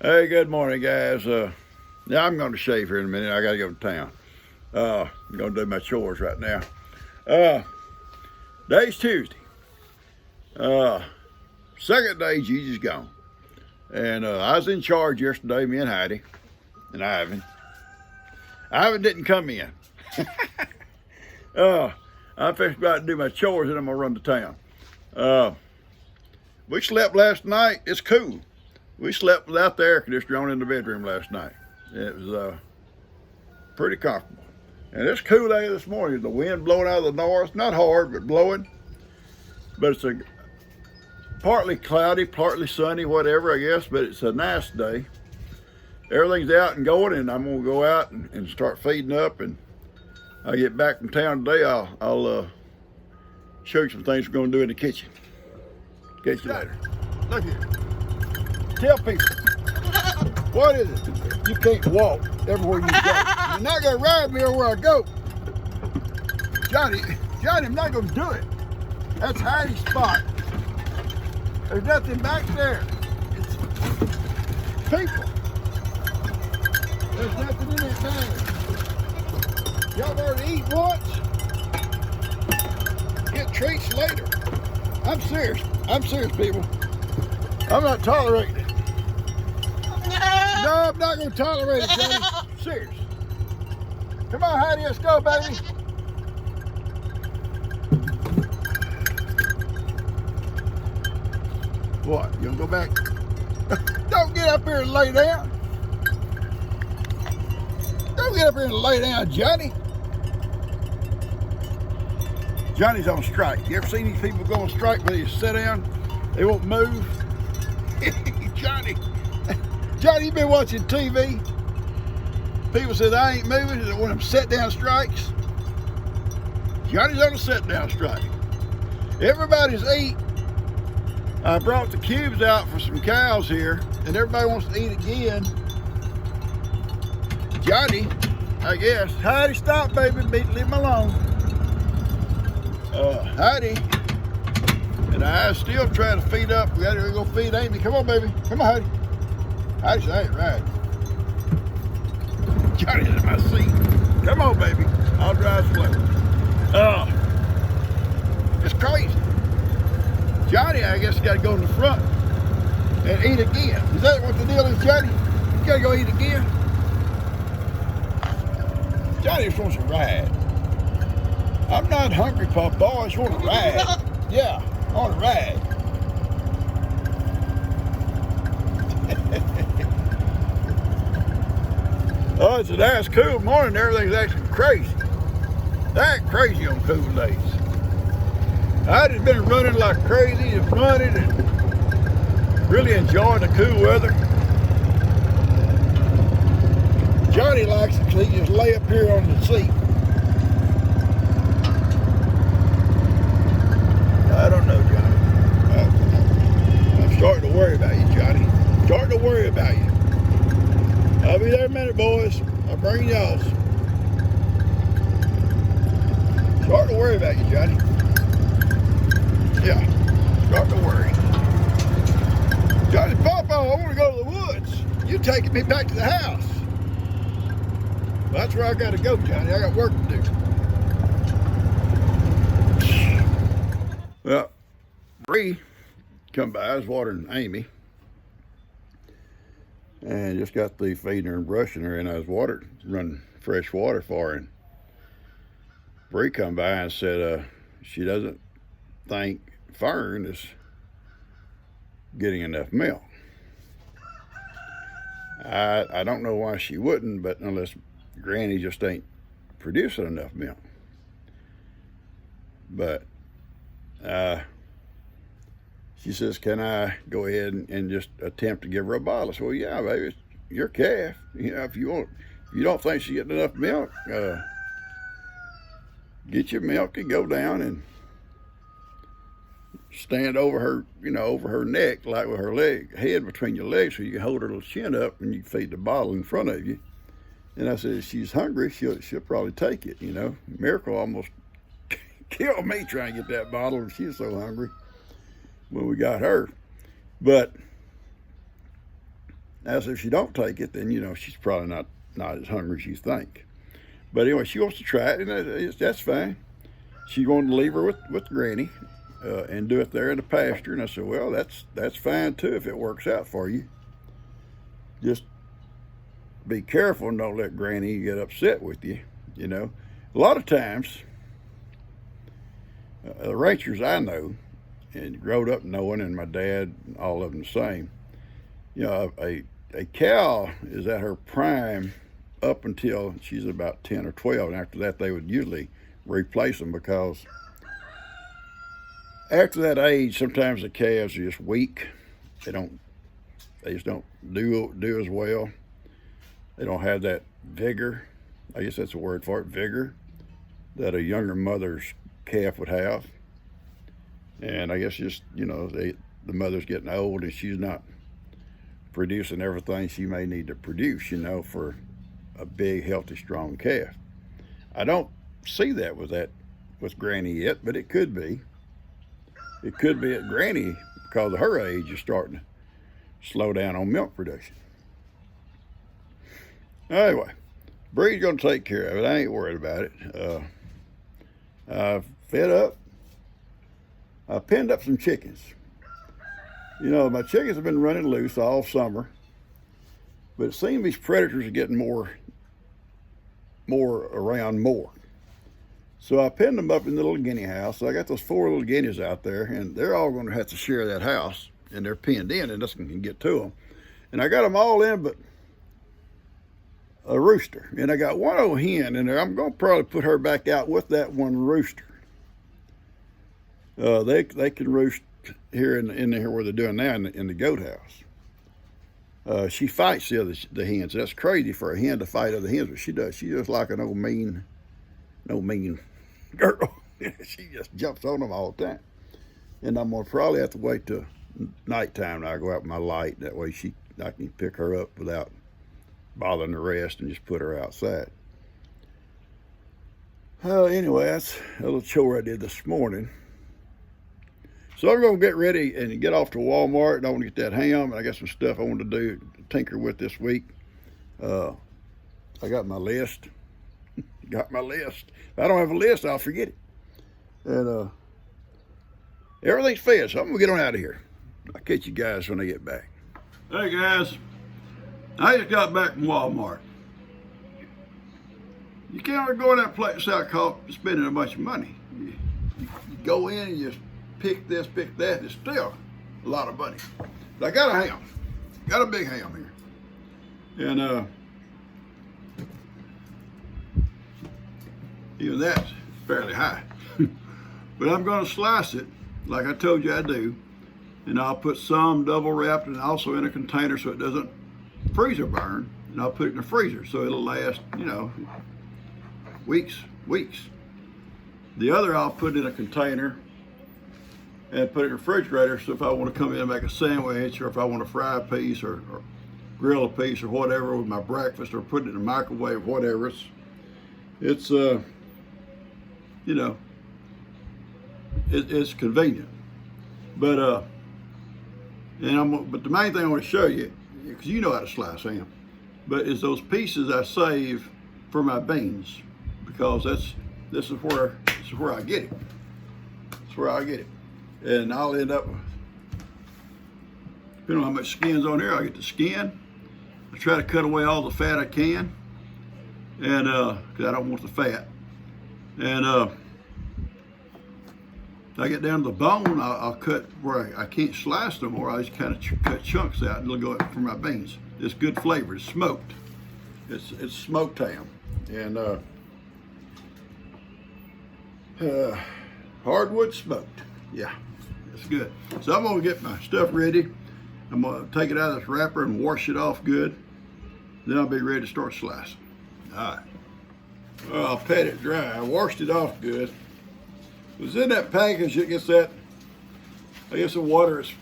Hey, good morning, guys. Yeah, I'm going to shave here in a minute. I got to go to town. I'm going to do my chores right now. Uh, Day's Tuesday. Uh, Second day, Gigi's gone. And I was in charge yesterday, me and Heidi, and Ivan. Ivan didn't come in. I'm fixing about to do my chores, and I'm going to run to town. We slept last night. It's cool. We slept without the air conditioner on in the bedroom last night. It was pretty comfortable. And it's cool day this morning. The wind blowing out of the north, not hard, but blowing. But it's a partly cloudy, partly sunny, whatever, I guess, but it's a nice day. Everything's out and going, and I'm gonna go out and start feeding up. And I get back from town today, I'll show you some things we're gonna do in the kitchen. Catch you later. Look here. Tell people, what is it? You can't walk everywhere you go. You're not gonna ride me everywhere I go. Johnny, I'm not gonna do it. That's Heidi's spot. There's nothing back there. It's people. There's nothing in that bag. Y'all already eat once. Get treats later. I'm serious, people. I'm not tolerating it. No, I'm not going to tolerate it, Johnny. Serious. Come on, Heidi, let's go, baby. What, you going to go back? Don't get up here and lay down. Don't get up here and lay down, Johnny. Johnny's on strike. You ever seen these people go on strike where they sit down? They won't move. Johnny, you been watching TV? People said I ain't moving when I'm set down strikes. Johnny's on a set down strike. Everybody's eat. I brought the cubes out for some cows here, and everybody wants to eat again. Johnny, I guess. Heidi, stop, baby. Leave him alone. Heidi and I still trying to feed up. We gotta go feed Amy. Come on, baby. Come on, Heidi. Heidi said, I ain't right. Johnny's in my seat. Come on, baby. I'll drive slow. It's crazy. Johnny, I guess, got to go in the front and eat again. Is that what the deal is, Johnny? You got to go eat again? Johnny just wants to ride. I'm not hungry, Papa. I just want to ride. Yeah, I want to ride. Oh, it's a nice cool morning. Everything's actually crazy. That crazy on cool days. I just been running like crazy and running and really enjoying the cool weather. Johnny likes it because he just lay up here on the seat. I don't know, Johnny. I'm starting to worry about you, Johnny. Starting to worry about you. I'll be there in a minute, boys. I'll bring y'all. Starting to worry about you, Johnny. Yeah, starting to worry. Johnny, Papa, I want to go to the woods. You taking me back to the house. Well, that's where I got to go, Johnny. I got work to do. Well, Bree come by. I was watering Amy. And just got through feeding her and brushing her, and I was running fresh water for her. And Bree come by and said she doesn't think Fern is getting enough milk. I don't know why she wouldn't, but unless Granny just ain't producing enough milk. But she says, can I go ahead and just attempt to give her a bottle? I said, well, yeah, baby, it's your calf. You know, if you don't think she's getting enough milk, get your milk and go down and stand over her, over her neck, like with her head between your legs, so you can hold her little chin up and you can feed the bottle in front of you. And I said, if she's hungry, she'll probably take it, Miracle almost killed me trying to get that bottle, and she was so hungry when we got her. But As if she don't take it, then she's probably not as hungry as you think. But anyway, she wants to try it, and that's fine. She wanted to leave her with Granny and do it there in the pasture. And I said, well, that's fine too if it works out for you. Just be careful and don't let Granny get upset with you. A lot of times, the ranchers I know and growed up knowing, and my dad, all of them the same. A cow is at her prime up until she's about 10 or 12, and after that they would usually replace them, because after that age sometimes the calves are just weak. They just don't do as well. They don't have that vigor, I guess that's a word for it, vigor, that a younger mother's calf would have. And I guess just the mother's getting old and she's not producing everything she may need to produce, for a big, healthy, strong calf. I don't see that with Granny yet, but it could be. It could be at Granny, because of her age, is starting to slow down on milk production. Anyway, Bree's going to take care of it. I ain't worried about it. I've fed up. I pinned up some chickens. My chickens have been running loose all summer, but it seems these predators are getting more around more. So I pinned them up in the little guinea house. So I got those 4 little guineas out there, and they're all going to have to share that house, and they're pinned in, and nothing can get to them. And I got them all in but a rooster, and I got one old hen in there. I'm going to probably put her back out with that one rooster. They can roost here in here where they're doing now in the goat house. She fights the hens. That's crazy for a hen to fight other hens, but she does. She's just like an old mean girl. She just jumps on them all the time. And I'm gonna probably have to wait till nighttime and I go out with my light. That way I can pick her up without bothering the rest and just put her outside. Anyway, that's a little chore I did this morning. So I'm going to get ready and get off to Walmart, and I want to get that ham, and I got some stuff I want to do, tinker with this week. I got my list. If I don't have a list, I'll forget it. And everything's fed, so I'm going to get on out of here. I'll catch you guys when I get back. Hey guys, I just got back from Walmart. You can't go in that place without spending a bunch of money. You go in and just pick this, pick that, it's still a lot of money. But I got a ham, got a big ham here. And even that's fairly high. But I'm gonna slice it like I told you I do. And I'll put some double wrapped and also in a container so it doesn't freezer burn. And I'll put it in the freezer so it'll last, weeks. The other I'll put in a container and put it in the refrigerator, so if I want to come in and make a sandwich, or if I want to fry a piece or grill a piece or whatever with my breakfast, or put it in the microwave, whatever, it's it's convenient. But but the main thing I want to show you, because you know how to slice ham, but is those pieces I save for my beans, because this is where I get it. That's where I get it. And I'll end up, depending on how much skin's on here, I'll get the skin. I try to cut away all the fat I can, and because I don't want the fat. And I get down to the bone, I'll cut where I can't slice no more. I just kind of cut chunks out, and it'll go for my beans. It's good flavor. It's smoked. It's smoked ham, and hardwood smoked. Yeah. It's good. So I'm gonna get my stuff ready. I'm gonna take it out of this wrapper and wash it off good. Then I'll be ready to start slicing. All right. Well, I'll pat it dry. I washed it off good. It was in that package. It gets that, I guess the water is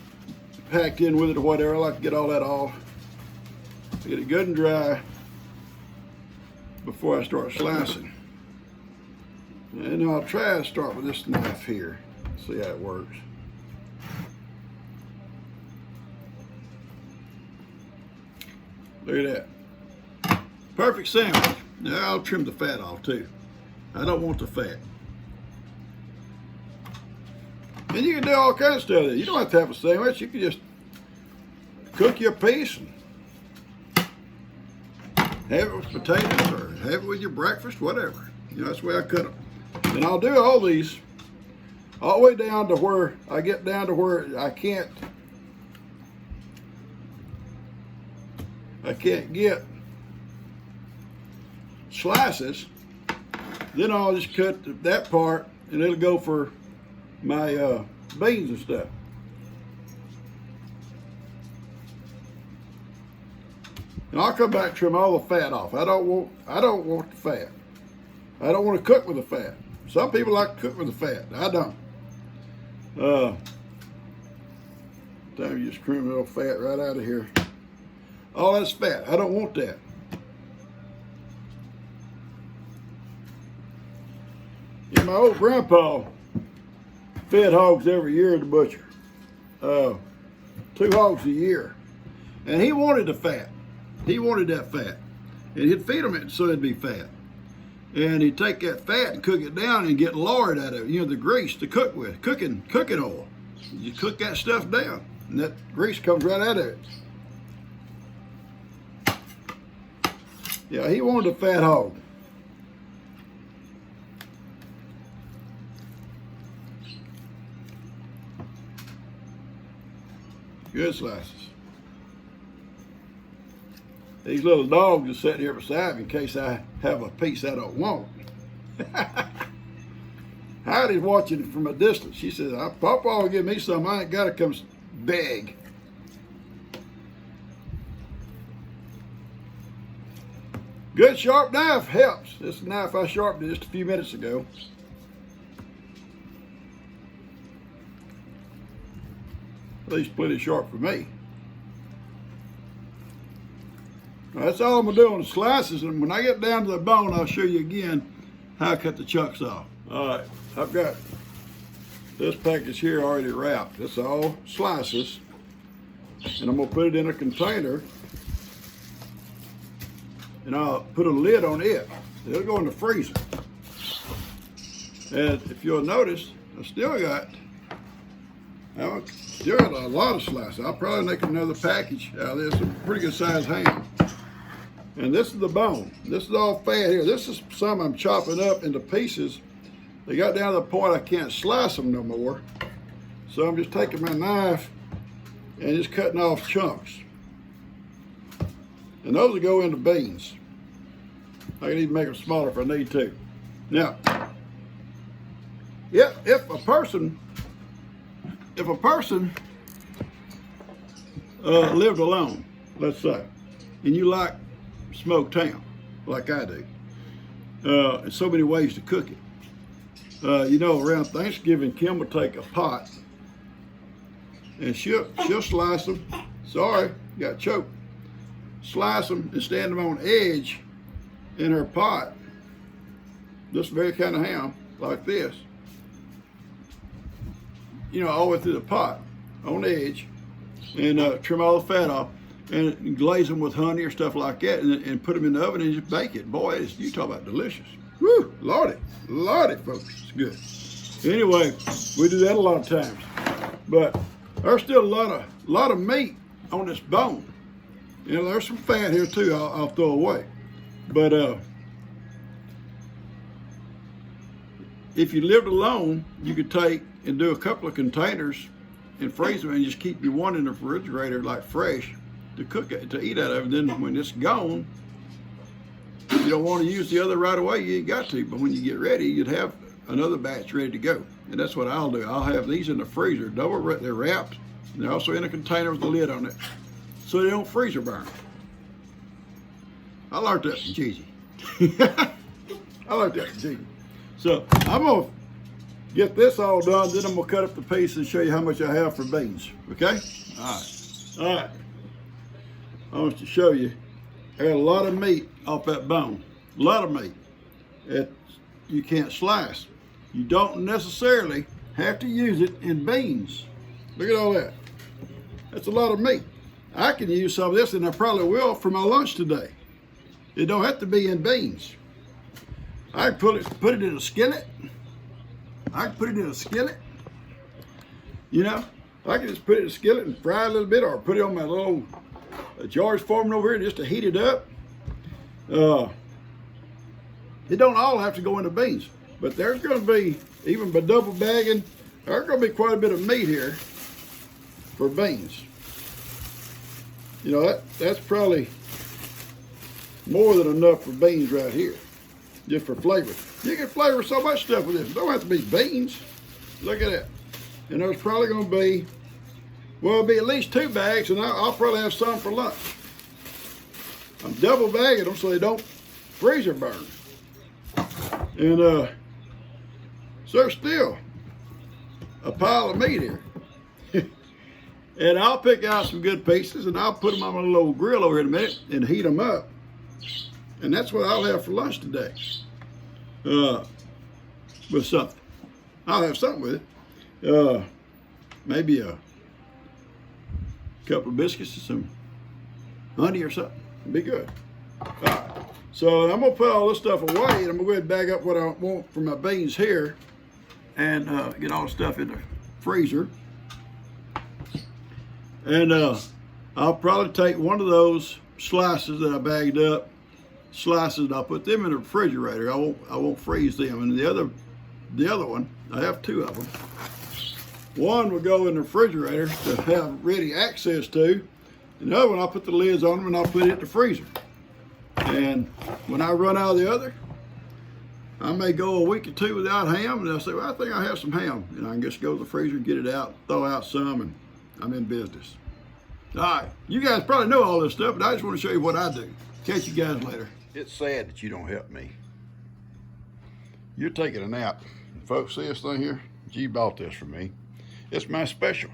packed in with it or whatever. I like to get all that off. Get it good and dry before I start slicing. And I'll try to start with this knife here. See how it works. Look at that. Perfect sandwich. Now I'll trim the fat off too. I don't want the fat. And you can do all kinds of stuff with it. You don't have to have a sandwich. You can just cook your piece and have it with potatoes or have it with your breakfast, whatever. You know, that's the way I cut them. And I'll do all these all the way down to where I get down to where I can't get slices. Then I'll just cut that part and it'll go for my beans and stuff. And I'll come back and trim all the fat off. I don't want the fat. I don't want to cook with the fat. Some people like to cook with the fat. I don't. Time you just trim a little fat right out of here. All that's fat. I don't want that. Yeah, my old grandpa fed hogs every year at the butcher. 2 hogs a year. And he wanted the fat. He wanted that fat. And he'd feed them it so it'd be fat. And he'd take that fat and cook it down and get lard out of it. You know, the grease to cook with, cooking oil. You cook that stuff down and that grease comes right out of it. Yeah, he wanted a fat hog. Good slices. These little dogs are sitting here beside me in case I have a piece I don't want. Heidi's watching from a distance. She says, Papa will give me some. I ain't got to come beg. Good sharp knife helps. This knife I sharpened just a few minutes ago. At least plenty sharp for me. Now, that's all I'm going to do on the slices, and when I get down to the bone, I'll show you again how I cut the chunks off. All right, I've got this package here already wrapped. It's all slices, and I'm going to put it in a container, and I'll put a lid on it. It'll go in the freezer. And if you'll notice, I still got a lot of slices. I'll probably make another package out of this, a pretty good sized ham. And this is the bone. This is all fat here. This is some I'm chopping up into pieces. They got down to the point I can't slice them no more. So I'm just taking my knife and just cutting off chunks. And those will go into beans. I can even make them smaller if I need to. Now, if a person lived alone, let's say, and you like smoked ham, like I do, and so many ways to cook it. You know, around Thanksgiving, Kim will take a pot and she'll slice them. Sorry, got choked. Slice them and stand them on edge in her pot. This very kind of ham, like this. You know, all the way through the pot, on edge, and trim all the fat off, and glaze them with honey or stuff like that, and put them in the oven and just bake it. Boy, you talk about delicious. Woo, Lordy, folks, it's good. Anyway, we do that a lot of times, but there's still a lot of meat on this bone. You know, there's some fat here too. I'll throw away, but if you lived alone, you could take and do a couple of containers and freeze them and just keep your one in the refrigerator like fresh to cook it, to eat out of. And then when it's gone, you don't want to use the other right away, you ain't got to. But when you get ready, you'd have another batch ready to go. And that's what I'll do. I'll have these in the freezer. They're wrapped. And they're also in a container with a lid on it, so they don't freezer burn. I learned that from Gigi. I learned that from Gigi. So I'm going to get this all done, then I'm going to cut up the piece and show you how much I have for beans. Okay? All right. I want to show you. I got a lot of meat off that bone. A lot of meat that you can't slice. You don't necessarily have to use it in beans. Look at all that. That's a lot of meat. I can use some of this, and I probably will, for my lunch today. It don't have to be in beans. I can put it in a skillet. You know, I can just put it in a skillet and fry a little bit, or put it on my little jars forming over here just to heat it up. It don't all have to go into beans, but there's going to be, even by double bagging, there's going to be quite a bit of meat here for beans. You know, that's probably more than enough for beans right here, just for flavor. You can flavor so much stuff with this. It don't have to be beans. Look at that. And there's probably going to be, well, it'll be at least 2 bags, and I'll probably have some for lunch. I'm double bagging them so they don't freezer burn. And so there's still a pile of meat here. And I'll pick out some good pieces, and I'll put them on my little grill over here in a minute and heat them up. And that's what I'll have for lunch today. With something. I'll have something with it. Maybe a couple of biscuits and some honey or something. It'd be good. All right. So I'm gonna put all this stuff away, and I'm gonna go ahead and bag up what I want for my beans here, and get all the stuff in the freezer. And I'll probably take one of those slices that I bagged up, and I'll put them in the refrigerator. I won't freeze them. And the other one, I have 2 of them. One will go in the refrigerator to have ready access to, and the other one I'll put the lids on them and I'll put it in the freezer. And when I run out of the other, I may go a week or 2 without ham, and I'll say, well, I think I have some ham. And I can just go to the freezer and get it out, throw out some, and I'm in business. All right, you guys probably know all this stuff, but I just want to show you what I do. Catch you guys later. It's sad that you don't help me. You're taking a nap. Folks, see this thing here? Gigi bought this for me. It's my special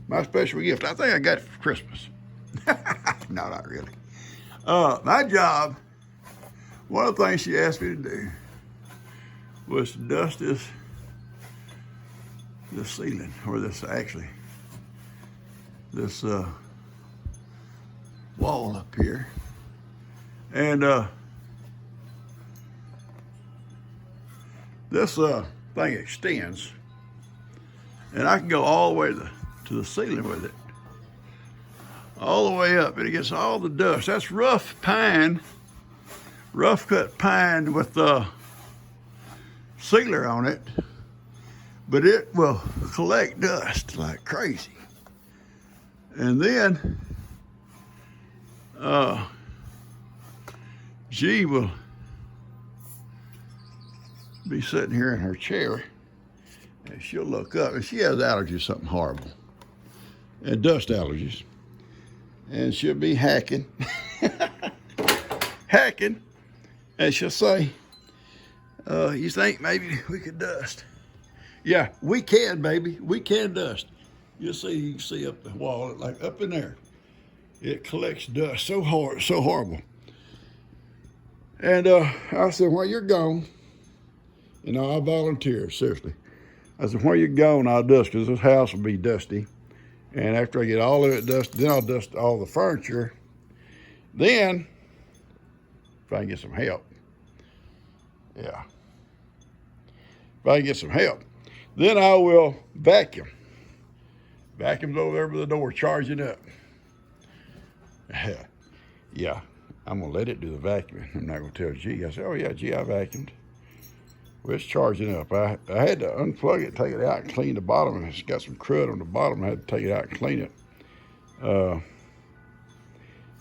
gift. I think I got it for Christmas. No, not really. My job, one of the things she asked me to do was to dust this ceiling, or this wall up here. And this thing extends, and I can go all the way to the ceiling with it, all the way up, and it gets all the dust. That's rough cut pine with sealer on it, but it will collect dust like crazy. And then G will be sitting here in her chair, and she'll look up, and she has allergies, something horrible, and dust allergies, and she'll be hacking, and she'll say, you think maybe we could dust? Yeah, we can, baby, we can dust. You can see up the wall, like up in there, it collects dust so horrible. And I said, while you're gone, and I volunteer, seriously. I said, while you're gone, I'll dust, because this house will be dusty. And after I get all of it dusted, then I'll dust all the furniture. Then, if I can get some help, yeah. If I can get some help, then I will vacuum. Vacuum's over there by the door, charging up. Yeah, I'm gonna let it do the vacuuming. I'm not gonna tell G. I said, oh yeah, G, I vacuumed. Well, it's charging up. I had to unplug it, take it out, and clean the bottom, and it's got some crud on the bottom. I had to take it out and clean it.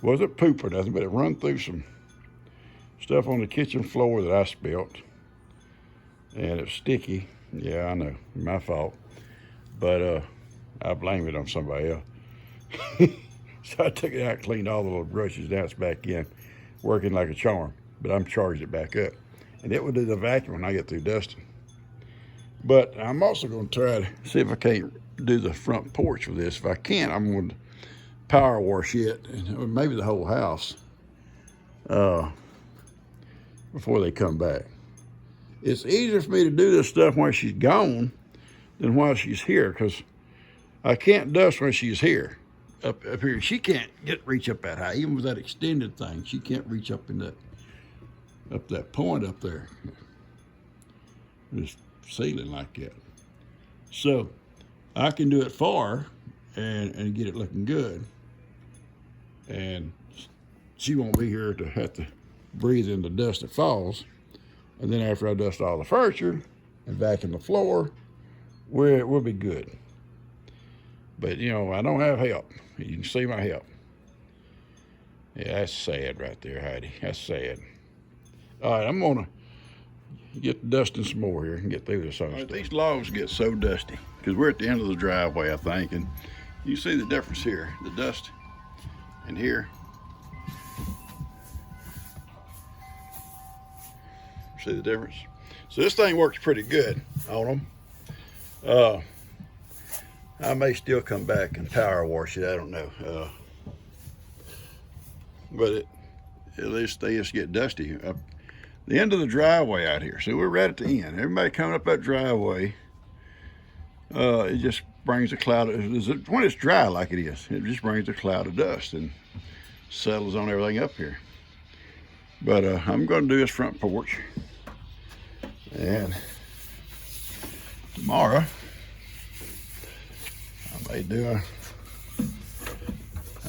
Wasn't poop or nothing, but it run through some stuff on the kitchen floor that I spilt, and it's sticky. Yeah, I know, my fault, but I blame it on somebody else. So I took it out, cleaned all the little brushes, now it's back in, working like a charm, but I'm charged it back up. And it will do the vacuum when I get through dusting. But I'm also going to try to see if I can't do the front porch with this. If I can't, I'm going to power wash it, and maybe the whole house, before they come back. It's easier for me to do this stuff when she's gone than while she's here, because I can't dust when she's here. up here. She can't reach up that high, even with that extended thing. She can't reach up in that point up there. This ceiling like that. So I can do it far and get it looking good. And she won't be here to have to breathe in the dust that falls. And then after I dust all the furniture and vacuum the floor, we'll be good. But you know, I don't have help. You can see my help. Yeah, that's sad right there, Heidi. That's sad. All right, I'm gonna get dusting some more here and get through this other stuff. These logs get so dusty because we're at the end of the driveway, I think, and you see the difference here. The dust in here. See the difference? So this thing works pretty good on them. I may still come back and power wash it, I don't know. But at least they just get dusty. Up the end of the driveway out here. So we're right at the end. Everybody coming up that driveway, it just brings a cloud of, when it's dry like it is, it just brings a cloud of dust and settles on everything up here. But I'm gonna do this front porch. And tomorrow, I may do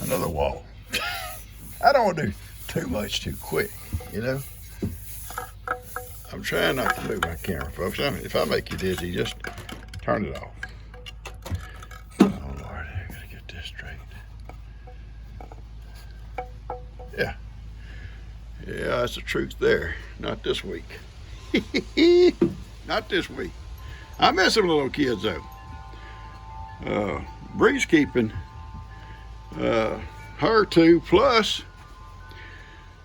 another wall. I don't want to do too much too quick, you know? I'm trying not to move my camera, folks. I mean, if I make you dizzy, just turn it off. Oh, Lord, I gotta get this straight. Yeah. Yeah, that's the truth there. Not this week. Not this week. I miss them little kids though. Bree's keeping her two, plus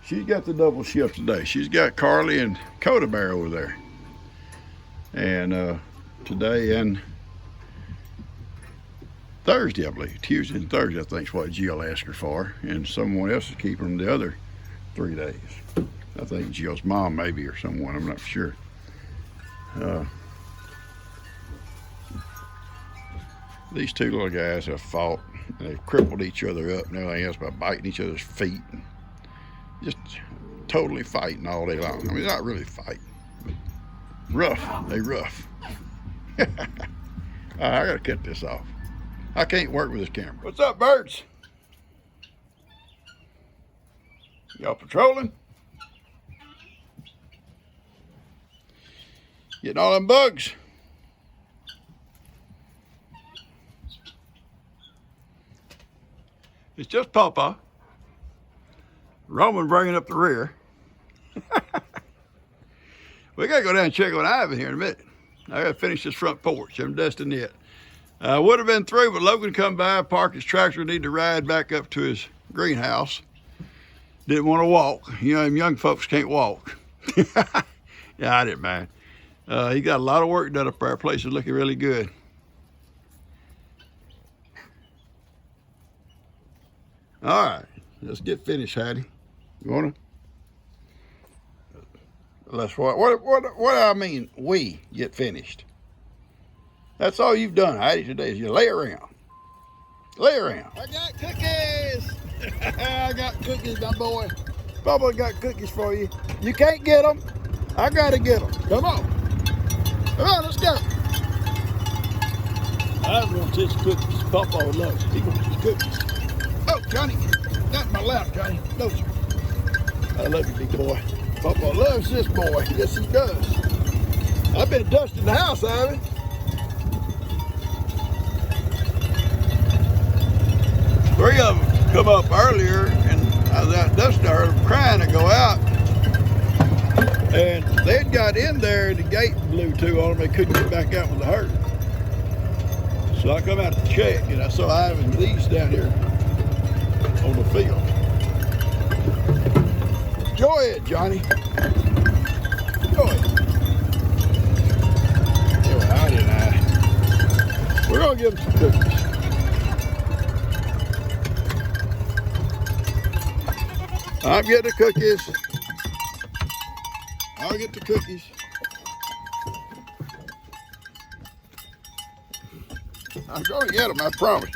she's got the double shift today. She's got Carly and Coda Bear over there. And today and Thursday, I believe. Tuesday and Thursday, I think is what Jill asked her for. And someone else is keeping them the other 3 days. I think Jill's mom maybe or someone, I'm not sure. These two little guys have fought. They've crippled each other up and everything else by biting each other's feet. And just totally fighting all day long. I mean, not really fighting, but rough. They rough. I gotta cut this off. I can't work with this camera. What's up, birds? Y'all patrolling? Getting all them bugs? It's just Papa. Roman bringing up the rear. We gotta go down and check on Ivan here in a minute. I gotta finish this front porch. I'm dusting it. Would have been through, but Logan come by, park his tractor, need to ride back up to his greenhouse. Didn't want to walk. You know, them young folks can't walk. Yeah, I didn't mind. He got a lot of work done up there. Place is looking really good. All right, let's get finished, Hattie. You wanna? Let's what I mean, we get finished. That's all you've done, Hattie, today is you lay around. Lay around. I got cookies. I got cookies, my boy. Bubba got cookies for you. You can't get them. I gotta get them. Come on. Come on, let's go. I want his cookies. Papa loves it. He wants his cookies. Oh, Johnny, not in my lap, Johnny. No, sir. I love you, big boy. Papa loves this boy. Yes, he does. I've been dusting the house, haven't I? 3 of them come up earlier, and I was out dusting. I heard them crying to go out. And they'd got in there, and the gate blew to on them. They couldn't get back out with the herd. So I come out to check, and I saw Ivan and these down here on the field. Enjoy it, Johnny. Enjoy it. Anyway, Heidi and I, we're gonna give them some cookies. I'm getting the cookies. I'll get the cookies. I'm gonna get them, I promise.